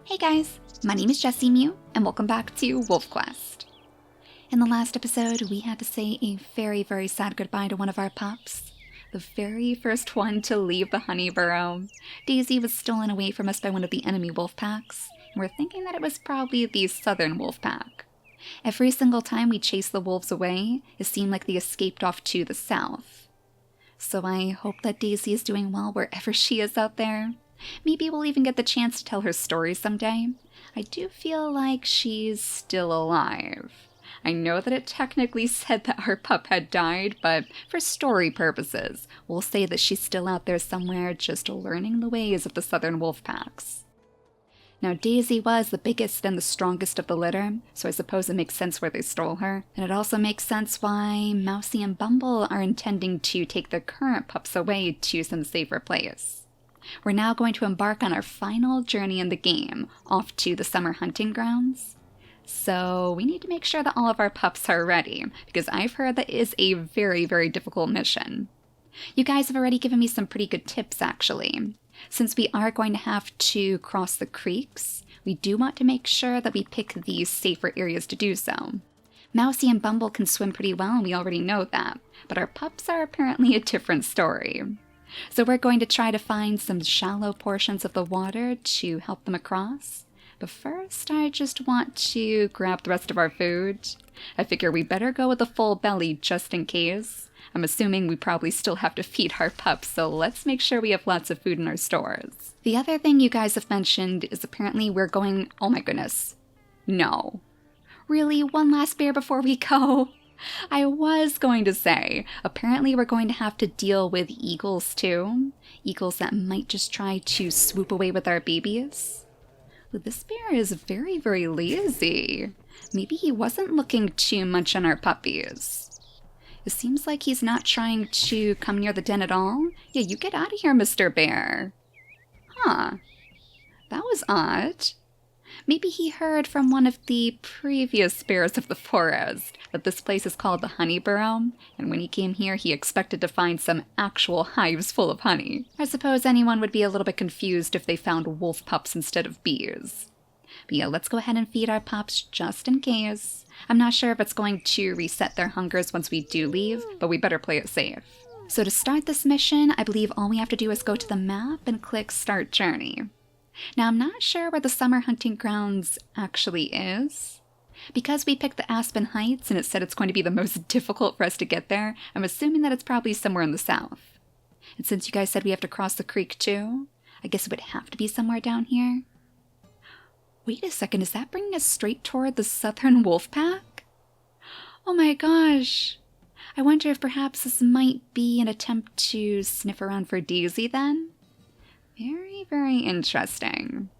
Hey guys, my name is JessiMew, and welcome back to WolfQuest. In the last episode, we had to say a very sad goodbye to one of our pups. The very first one to leave the honey burrow. Daisy was stolen away from us by one of the enemy wolf packs, and we're thinking that it was probably the southern wolf pack. Every single time we chased the wolves away, it seemed like they escaped off to the south. So I hope that Daisy is doing well wherever she is out there. Maybe we'll even get the chance to tell her story someday. I do feel like she's still alive. I know that it technically said that our pup had died, but for story purposes, we'll say that she's still out there somewhere just learning the ways of the southern wolf packs. Now, Daisy was the biggest and the strongest of the litter, so I suppose it makes sense where they stole her. And it also makes sense why Mousie and Bumble are intending to take their current pups away to some safer place. We're now going to embark on our final journey in the game, off to the summer hunting grounds. So we need to make sure that all of our pups are ready, because I've heard that it is a very difficult mission. You guys have already given me some pretty good tips, actually. Since we are going to have to cross the creeks, we do want to make sure that we pick these safer areas to do so. Mousie and Bumble can swim pretty well, and we already know that, but our pups are apparently a different story. So we're going to try to find some shallow portions of the water to help them across. But first, I just want to grab the rest of our food. I figure we better go with a full belly just in case. I'm assuming we probably still have to feed our pups, so let's make sure we have lots of food in our stores. The other thing you guys have mentioned is apparently we're going... Oh my goodness. No. Really? One last bear before we go? I was going to say, apparently we're going to have to deal with eagles too. Eagles that might just try to swoop away with our babies. Well, this bear is very lazy. Maybe he wasn't looking too much on our puppies. It seems like he's not trying to come near the den at all. Yeah, you get out of here, Mr. Bear. Huh. That was odd. Maybe he heard from one of the previous bears of the forest that this place is called the Honey Burrow, and when he came here he expected to find some actual hives full of honey. I suppose anyone would be a little bit confused if they found wolf pups instead of bees. But yeah, let's go ahead and feed our pups just in case. I'm not sure if it's going to reset their hungers once we do leave, but we better play it safe. So to start this mission, I believe all we have to do is go to the map and click Start Journey. Now, I'm not sure where the summer hunting grounds actually is. Because we picked the Aspen Heights and it said it's going to be the most difficult for us to get there, I'm assuming that it's probably somewhere in the south. And since you guys said we have to cross the creek too, I guess it would have to be somewhere down here. Wait a second, is that bringing us straight toward the southern wolf pack? Oh my gosh! I wonder if perhaps this might be an attempt to sniff around for Daisy then? Very interesting.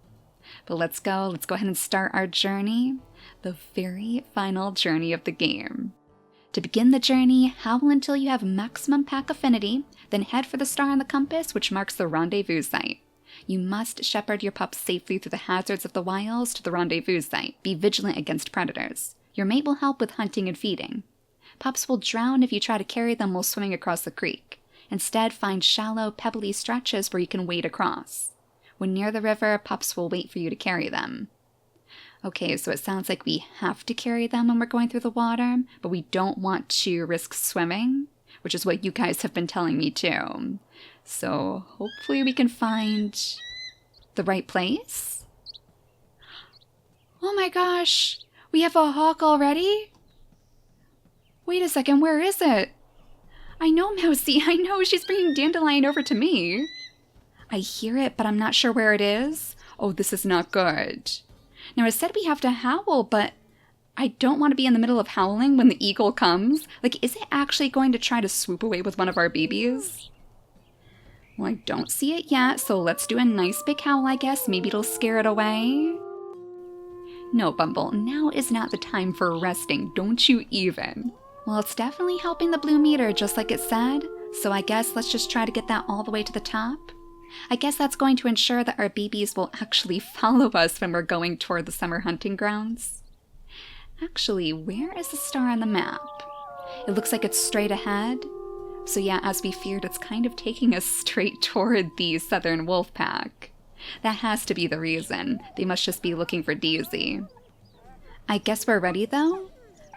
But let's go ahead and start our journey, the very final journey of the game. To begin the journey, howl until you have maximum pack affinity, then head for the star on the compass which marks the rendezvous site. You must shepherd your pups safely through the hazards of the wilds to the rendezvous site. Be vigilant against predators. Your mate will help with hunting and feeding. Pups will drown if you try to carry them while swimming across the creek. Instead, find shallow, pebbly stretches where you can wade across. When near the river, pups will wait for you to carry them. Okay, so it sounds like we have to carry them when we're going through the water, but we don't want to risk swimming, which is what you guys have been telling me too. So hopefully we can find the right place. Oh my gosh, we have a hawk already? Wait a second, where is it? I know, Mousie, I know, she's bringing Dandelion over to me. I hear it, but I'm not sure where it is. Oh, this is not good. Now, it said we have to howl, but I don't want to be in the middle of howling when the eagle comes. Like, is it actually going to try to swoop away with one of our babies? Well, I don't see it yet, so let's do a nice big howl, I guess. Maybe it'll scare it away. No, Bumble, now is not the time for resting. Don't you even. Well, it's definitely helping the blue meter, just like it said, so I guess let's just try to get that all the way to the top. I guess that's going to ensure that our babies will actually follow us when we're going toward the summer hunting grounds. Actually, where is the star on the map? It looks like it's straight ahead. So yeah, as we feared, it's kind of taking us straight toward the southern wolf pack. That has to be the reason. They must just be looking for Daisy. I guess we're ready though?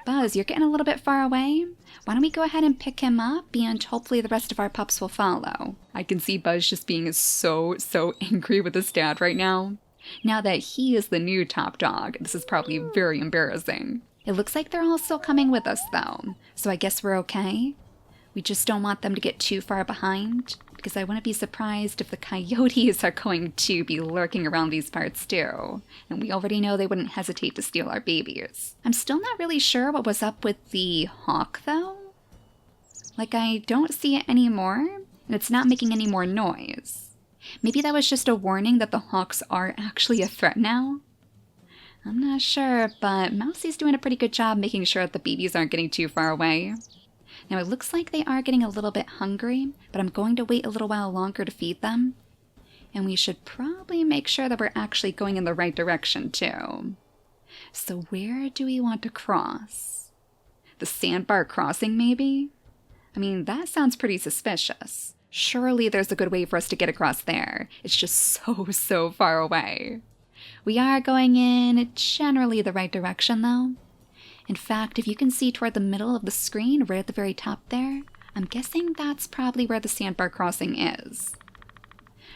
Buzz, you're getting a little bit far away. Why don't we go ahead and pick him up, and hopefully the rest of our pups will follow. I can see Buzz just being so angry with his dad right now. Now that he is the new top dog, this is probably very embarrassing. It looks like they're all still coming with us though, so I guess we're okay. We just don't want them to get too far behind, because I wouldn't be surprised if the coyotes are going to be lurking around these parts too, and we already know they wouldn't hesitate to steal our babies. I'm still not really sure what was up with the hawk though. Like, I don't see it anymore, and it's not making any more noise. Maybe that was just a warning that the hawks are actually a threat now? I'm not sure, but Mousie's doing a pretty good job making sure that the babies aren't getting too far away. Now it looks like they are getting a little bit hungry, but I'm going to wait a little while longer to feed them. And we should probably make sure that we're actually going in the right direction too. So where do we want to cross? The sandbar crossing maybe? I mean, that sounds pretty suspicious. Surely there's a good way for us to get across there. It's just so far away. We are going in generally the right direction though. In fact, if you can see toward the middle of the screen, right at the very top there, I'm guessing that's probably where the sandbar crossing is.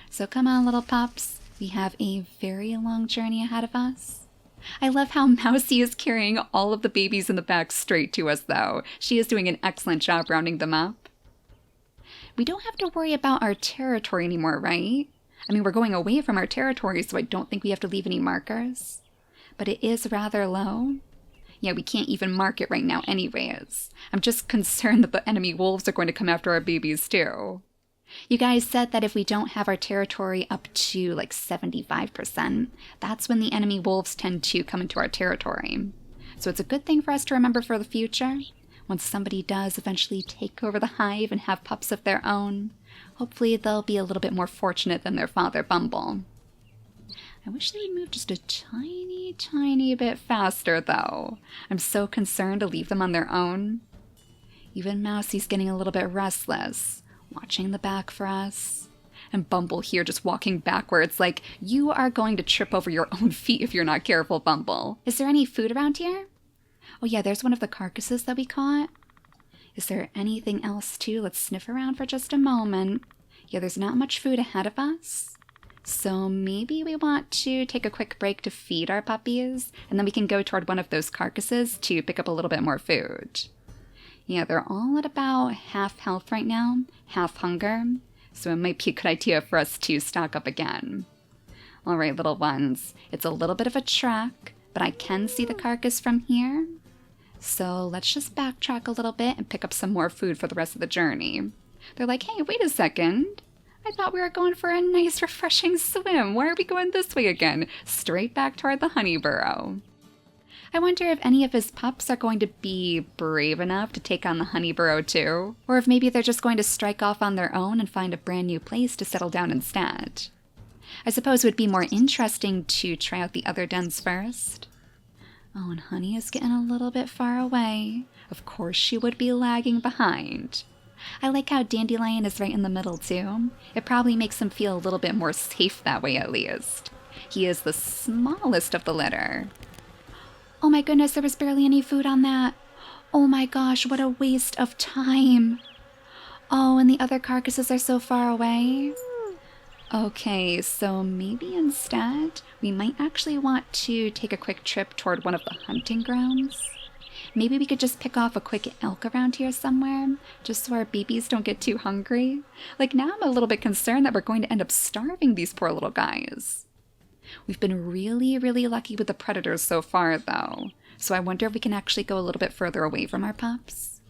So come on, little pups. We have a very long journey ahead of us. I love how Mousie is carrying all of the babies in the back straight to us, though. She is doing an excellent job rounding them up. We don't have to worry about our territory anymore, right? I mean, we're going away from our territory, so I don't think we have to leave any markers. But it is rather low. Yeah, we can't even mark it right now anyways. I'm just concerned that the enemy wolves are going to come after our babies too. You guys said that if we don't have our territory up to like 75%, that's when the enemy wolves tend to come into our territory. So it's a good thing for us to remember for the future. Once somebody does eventually take over the hive and have pups of their own, hopefully they'll be a little bit more fortunate than their father Bumble. I wish they would move just a tiny bit faster, though. I'm so concerned to leave them on their own. Even Mousie's getting a little bit restless, watching the back for us. And Bumble here just walking backwards like, you are going to trip over your own feet if you're not careful, Bumble. Is there any food around here? Oh yeah, there's one of the carcasses that we caught. Is there anything else too? Let's sniff around for just a moment. Yeah, there's not much food ahead of us. So maybe we want to take a quick break to feed our puppies, and then we can go toward one of those carcasses to pick up a little bit more food. Yeah, they're all at about half health right now, half hunger, so it might be a good idea for us to stock up again. Alright, little ones, it's a little bit of a trek, but I can see the carcass from here. So let's just backtrack a little bit and pick up some more food for the rest of the journey. They're like, hey, wait a second. I thought we were going for a nice refreshing swim. Why are we going this way again? Straight back toward the honey burrow. I wonder if any of his pups are going to be brave enough to take on the honey burrow too. Or if maybe they're just going to strike off on their own and find a brand new place to settle down instead. I suppose it would be more interesting to try out the other dens first. Oh, and Honey is getting a little bit far away. Of course she would be lagging behind. I like how Dandelion is right in the middle too. It probably makes him feel a little bit more safe that way at least. He is the smallest of the litter. Oh my goodness, there was barely any food on that. Oh my gosh, what a waste of time. Oh, and the other carcasses are so far away. Okay, so maybe instead we might actually want to take a quick trip toward one of the hunting grounds. Maybe we could just pick off a quick elk around here somewhere, just so our babies don't get too hungry. Like, now I'm a little bit concerned that we're going to end up starving these poor little guys. We've been really lucky with the predators so far, though, so I wonder if we can actually go a little bit further away from our pups.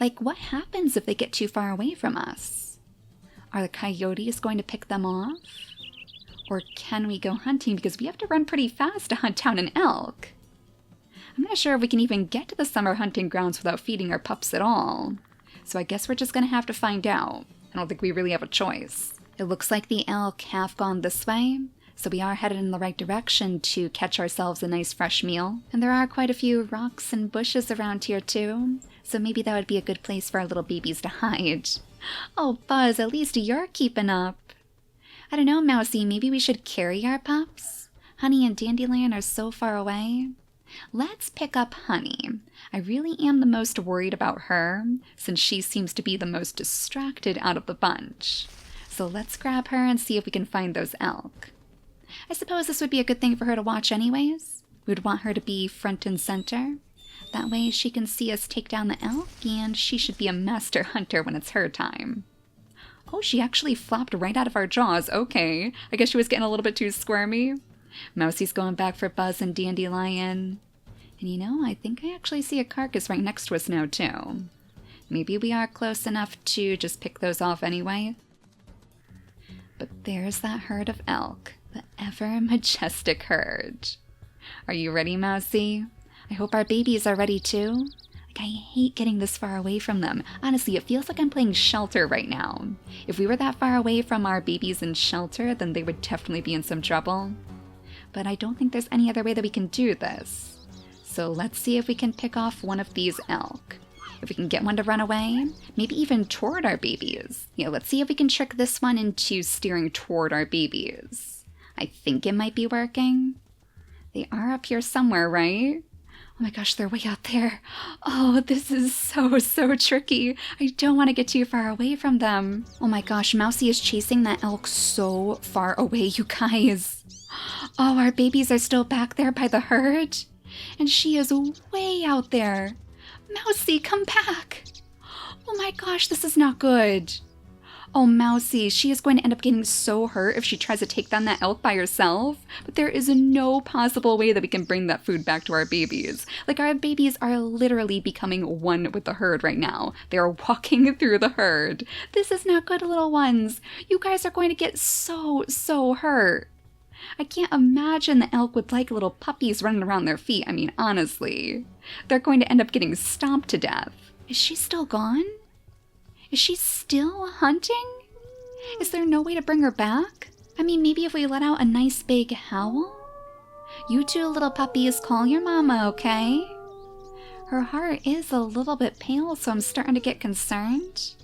Like, what happens if they get too far away from us? Are the coyotes going to pick them off? Or can we go hunting, because we have to run pretty fast to hunt down an elk? I'm not sure if we can even get to the summer hunting grounds without feeding our pups at all. So I guess we're just gonna have to find out. I don't think we really have a choice. It looks like the elk have gone this way, so we are headed in the right direction to catch ourselves a nice fresh meal. And there are quite a few rocks and bushes around here too, so maybe that would be a good place for our little babies to hide. Oh, Buzz, at least you're keeping up. I don't know, Mousie, maybe we should carry our pups? Honey and Dandelion are so far away. Let's pick up Honey. I really am the most worried about her, since she seems to be the most distracted out of the bunch. So let's grab her and see if we can find those elk. I suppose this would be a good thing for her to watch anyways. We'd want her to be front and center. That way she can see us take down the elk, and she should be a master hunter when it's her time. Oh, she actually flopped right out of our jaws. Okay, I guess she was getting a little bit too squirmy. Mousie's going back for Buzz and Dandelion. And you know, I think I actually see a carcass right next to us now too. Maybe we are close enough to just pick those off anyway. But there's that herd of elk, the ever majestic herd. Are you ready, Mousie? I hope our babies are ready too. I hate getting this far away from them. Honestly, it feels like I'm playing shelter right now. If we were that far away from our babies in shelter, then they would definitely be in some trouble. But I don't think there's any other way that we can do this. So let's see if we can pick off one of these elk. If we can get one to run away, maybe even toward our babies. Yeah, let's see if we can trick this one into steering toward our babies. I think it might be working. They are up here somewhere, right? Oh my gosh, they're way out there. Oh, this is so tricky. I don't want to get too far away from them. Oh my gosh, Mousie is chasing that elk so far away, you guys. Oh, our babies are still back there by the herd. And she is way out there. Mousie, come back. Oh my gosh, this is not good. Oh, Mousie, she is going to end up getting so hurt if she tries to take down that elk by herself. But there is no possible way that we can bring that food back to our babies. Like, our babies are literally becoming one with the herd right now. They are walking through the herd. This is not good, little ones. You guys are going to get so hurt. I can't imagine the elk with like little puppies running around their feet. I mean, honestly. They're going to end up getting stomped to death. Is she still gone? Is she still hunting? Is there no way to bring her back? I mean, maybe if we let out a nice big howl? You two little puppies, call your mama, okay? Her heart is a little bit pale, so I'm starting to get concerned.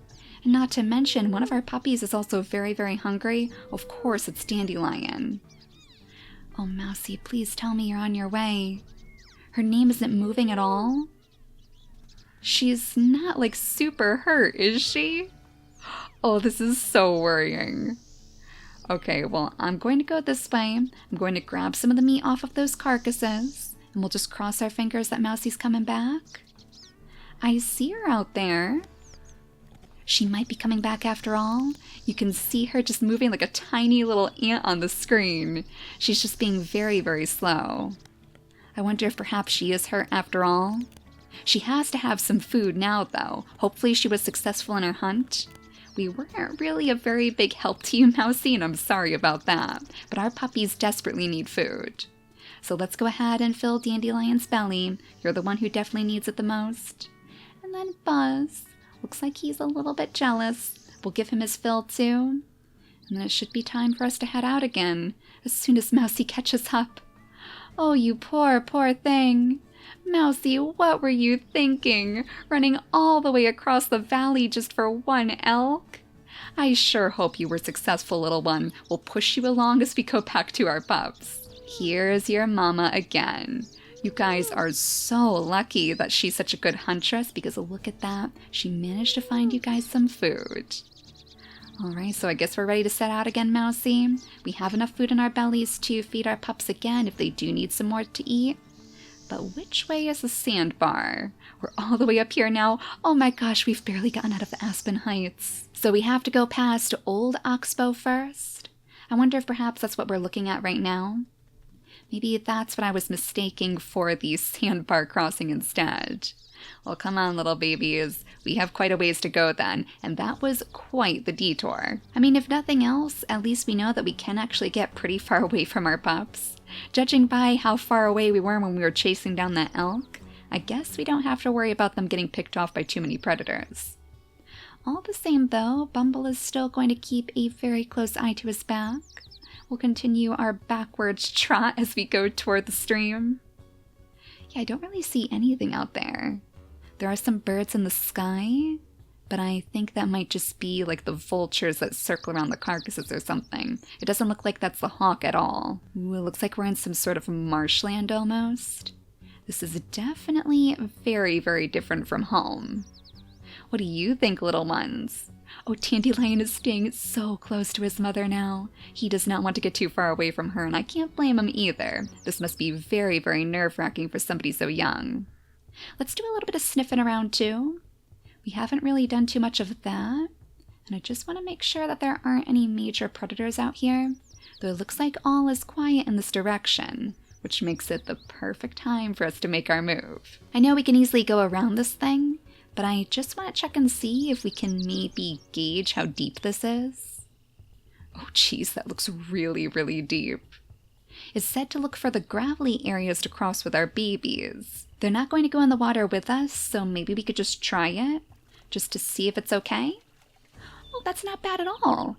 And not to mention, one of our puppies is also very hungry. Of course, it's Dandelion. Oh, Mousie, please tell me you're on your way. Her name isn't moving at all. She's not, like, super hurt, is she? Oh, this is so worrying. Okay, well, I'm going to go this way. I'm going to grab some of the meat off of those carcasses, and we'll just cross our fingers that Mousie's coming back. I see her out there. She might be coming back after all. You can see her just moving like a tiny little ant on the screen. She's just being very slow. I wonder if perhaps she is hurt after all. She has to have some food now, though. Hopefully she was successful in her hunt. We weren't really a very big help to you, Mousie, and I'm sorry about that. But our puppies desperately need food. So let's go ahead and fill Dandelion's belly. You're the one who definitely needs it the most. And then Buzz. Looks like he's a little bit jealous. We'll give him his fill, too. And then it should be time for us to head out again, as soon as Mousie catches up. Oh, you poor thing. Mousie, what were you thinking? Running all the way across the valley just for one elk? I sure hope you were successful, little one. We'll push you along as we go back to our pups. Here's your mama again. You guys are so lucky that she's such a good huntress, because look at that. She managed to find you guys some food. Alright, so I guess we're ready to set out again, Mousie. We have enough food in our bellies to feed our pups again if they do need some more to eat. But which way is the sandbar? We're all the way up here now. Oh my gosh, we've barely gotten out of the Aspen Heights. So we have to go past Old Oxbow first. I wonder if perhaps that's what we're looking at right now. Maybe that's what I was mistaking for the sandbar crossing instead. Well, come on, little babies. We have quite a ways to go then, and that was quite the detour. I mean, if nothing else, at least we know that we can actually get pretty far away from our pups. Judging by how far away we were when we were chasing down that elk, I guess we don't have to worry about them getting picked off by too many predators. All the same, though, Bumble is still going to keep a very close eye to his back. We'll continue our backwards trot as we go toward the stream. Yeah, I don't really see anything out there. There are some birds in the sky, but I think that might just be like the vultures that circle around the carcasses or something. It doesn't look like that's the hawk at all. Ooh, it looks like we're in some sort of marshland almost. This is definitely very, very different from home. What do you think, little ones? Oh, Dandelion is staying so close to his mother now. He does not want to get too far away from her, and I can't blame him either. This must be very, very nerve-wracking for somebody so young. Let's do a little bit of sniffing around too. We haven't really done too much of that, and I just want to make sure that there aren't any major predators out here, though it looks like all is quiet in this direction, which makes it the perfect time for us to make our move. I know we can easily go around this thing, but I just want to check and see if we can maybe gauge how deep this is. Oh geez, that looks really, really deep. It's said to look for the gravelly areas to cross with our babies. They're not going to go in the water with us, so maybe we could just try it, just to see if it's okay. Oh, that's not bad at all.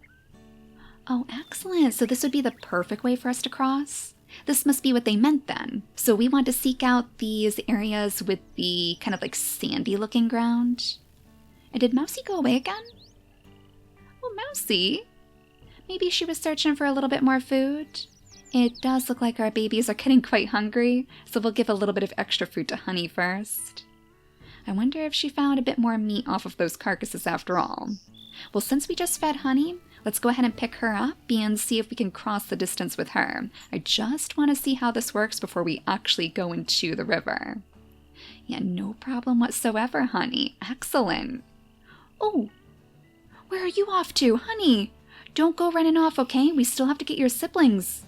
Oh, excellent. So this would be the perfect way for us to cross. This must be what they meant then. So we want to seek out these areas with the kind of like sandy looking ground. And did Mousie go away again? Oh, Mousie. Maybe she was searching for a little bit more food. It does look like our babies are getting quite hungry, so we'll give a little bit of extra food to Honey first. I wonder if she found a bit more meat off of those carcasses after all. Well, since we just fed Honey, let's go ahead and pick her up and see if we can cross the distance with her. I just want to see how this works before we actually go into the river. Yeah, no problem whatsoever, Honey. Excellent. Oh, where are you off to, Honey? Don't go running off, okay? We still have to get your siblings.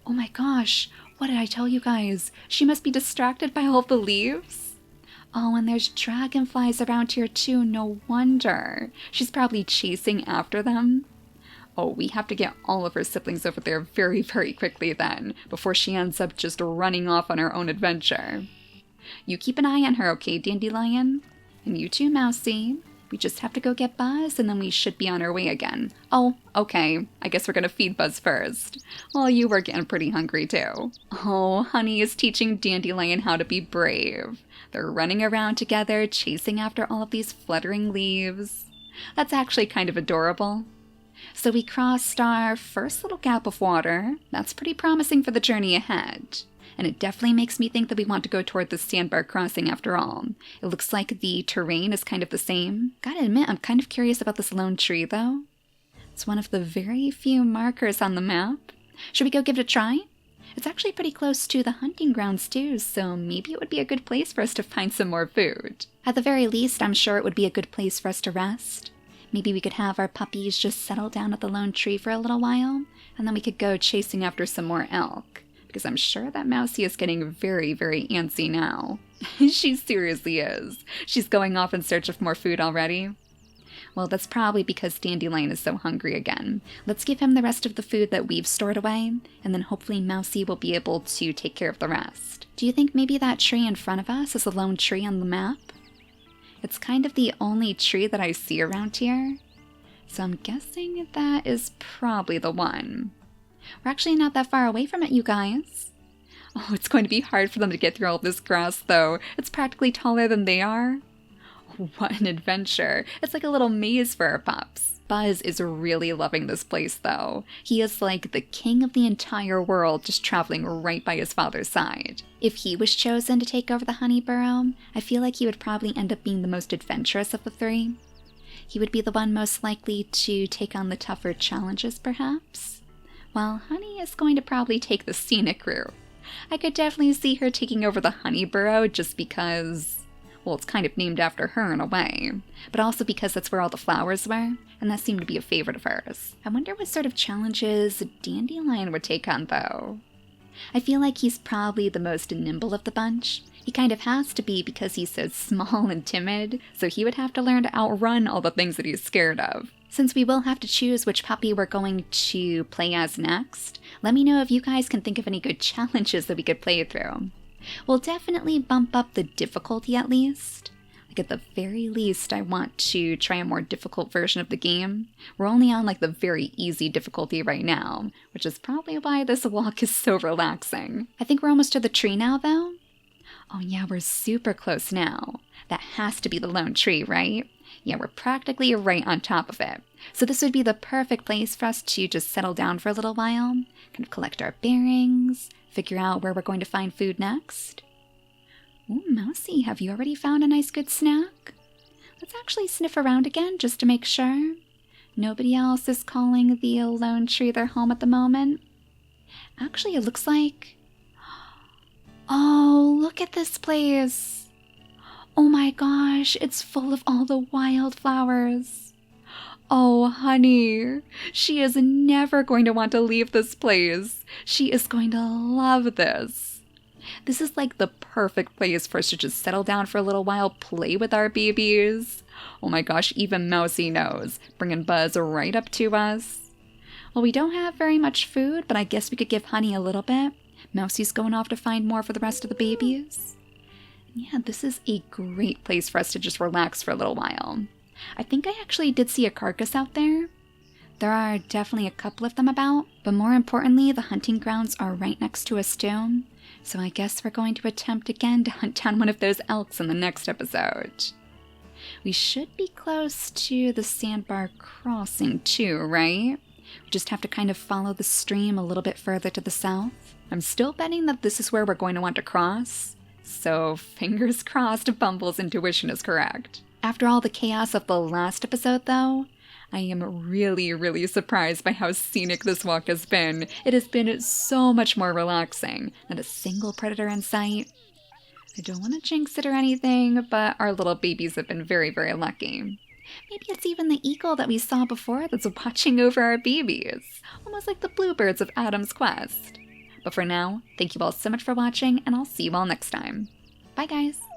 Oh my gosh, what did I tell you guys? She must be distracted by all the leaves. Oh, and there's dragonflies around here too, no wonder. She's probably chasing after them. Oh, we have to get all of her siblings over there very, very quickly then, before she ends up just running off on her own adventure. You keep an eye on her, okay, Dandelion? And you too, Mousie. We just have to go get Buzz, and then we should be on our way again. Oh, okay. I guess we're gonna feed Buzz first. Well, you were getting pretty hungry too. Oh, Honey is teaching Dandelion how to be brave. They're running around together, chasing after all of these fluttering leaves. That's actually kind of adorable. So we crossed our first little gap of water. That's pretty promising for the journey ahead. And it definitely makes me think that we want to go toward the sandbar crossing after all. It looks like the terrain is kind of the same. Gotta admit, I'm kind of curious about this lone tree though. It's one of the very few markers on the map. Should we go give it a try? It's actually pretty close to the hunting grounds too, so maybe it would be a good place for us to find some more food. At the very least, I'm sure it would be a good place for us to rest. Maybe we could have our puppies just settle down at the lone tree for a little while, and then we could go chasing after some more elk. Because I'm sure that Mousie is getting very, very antsy now. She seriously is. She's going off in search of more food already. Well, that's probably because Dandelion is so hungry again. Let's give him the rest of the food that we've stored away, and then hopefully Mousie will be able to take care of the rest. Do you think maybe that tree in front of us is a lone tree on the map? It's kind of the only tree that I see around here, so I'm guessing that is probably the one. We're actually not that far away from it, you guys. Oh, it's going to be hard for them to get through all this grass, though. It's practically taller than they are. What an adventure. It's like a little maze for our pups. Buzz is really loving this place, though. He is like the king of the entire world, just traveling right by his father's side. If he was chosen to take over the honey burrow, I feel like he would probably end up being the most adventurous of the three. He would be the one most likely to take on the tougher challenges, perhaps. While Honey is going to probably take the scenic route. I could definitely see her taking over the honey burrow just because, well, it's kind of named after her in a way, but also because that's where all the flowers were, and that seemed to be a favorite of hers. I wonder what sort of challenges Dandelion would take on, though. I feel like he's probably the most nimble of the bunch. He kind of has to be because he's so small and timid, so he would have to learn to outrun all the things that he's scared of. Since we will have to choose which puppy we're going to play as next, let me know if you guys can think of any good challenges that we could play through. We'll definitely bump up the difficulty at least. Like at the very least, I want to try a more difficult version of the game. We're only on like the very easy difficulty right now, which is probably why this walk is so relaxing. I think we're almost to the tree now though. Oh yeah, we're super close now. That has to be the lone tree, right? Yeah, we're practically right on top of it. So this would be the perfect place for us to just settle down for a little while, kind of collect our bearings, figure out where we're going to find food next. Ooh, Mousie, have you already found a nice good snack? Let's actually sniff around again just to make sure. Nobody else is calling the lone tree their home at the moment. Actually, it looks like... Oh, look at this place. Oh my gosh, it's full of all the wildflowers. Oh, honey, she is never going to want to leave this place. She is going to love this. This is like the perfect place for us to just settle down for a little while, play with our babies. Oh my gosh, even Mousie knows, bringing Buzz right up to us. Well, we don't have very much food, but I guess we could give Honey a little bit. Mousie's going off to find more for the rest of the babies. Yeah, this is a great place for us to just relax for a little while. I think I actually did see a carcass out there. There are definitely a couple of them about, but more importantly, the hunting grounds are right next to us too. So I guess we're going to attempt again to hunt down one of those elks in the next episode. We should be close to the sandbar crossing too, right? We just have to kind of follow the stream a little bit further to the south. I'm still betting that this is where we're going to want to cross. So fingers crossed Bumble's intuition is correct. After all the chaos of the last episode though, I am really surprised by how scenic this walk has been. It has been so much more relaxing. Not a single predator in sight. I don't want to jinx it or anything, but our little babies have been very lucky. Maybe it's even the eagle that we saw before that's watching over our babies. Almost like the bluebirds of Adam's Quest. But for now, thank you all so much for watching, and I'll see you all next time. Bye guys!